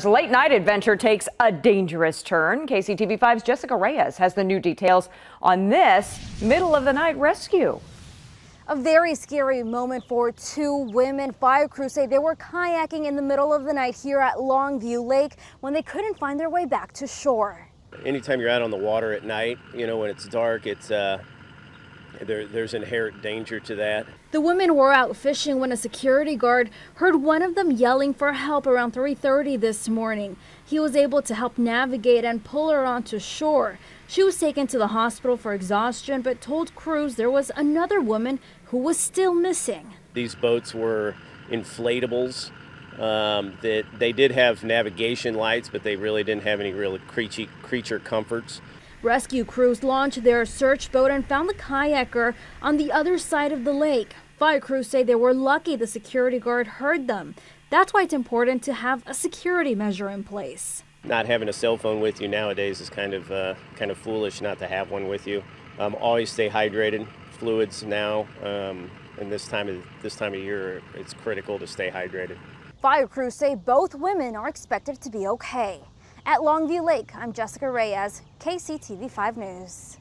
A late night adventure takes a dangerous turn. KCTV5's Jessica Reyes has the new details on this middle of the night rescue. A very scary moment for two women. Fire crews say they were kayaking in the middle of the night here at Longview Lake when they couldn't find their way back to shore. Anytime you're out on the water at night, when it's dark, there's inherent danger to that. The women were out fishing when a security guard heard one of them yelling for help around 3:30 this morning. He was able to help navigate and pull her onto shore. She was taken to the hospital for exhaustion, but told crews there was another woman who was still missing. These boats were inflatables. That they did have navigation lights, but they really didn't have any real creature comforts. Rescue crews launched their search boat and found the kayaker on the other side of the lake. Fire crews say they were lucky the security guard heard them. That's why it's important to have a security measure in place. Not having a cell phone with you nowadays is kind of foolish not to have one with you. Always stay hydrated. Fluids now, and this time of year, it's critical to stay hydrated. Fire crews say both women are expected to be okay. At Longview Lake, I'm Jessica Reyes, KCTV5 News.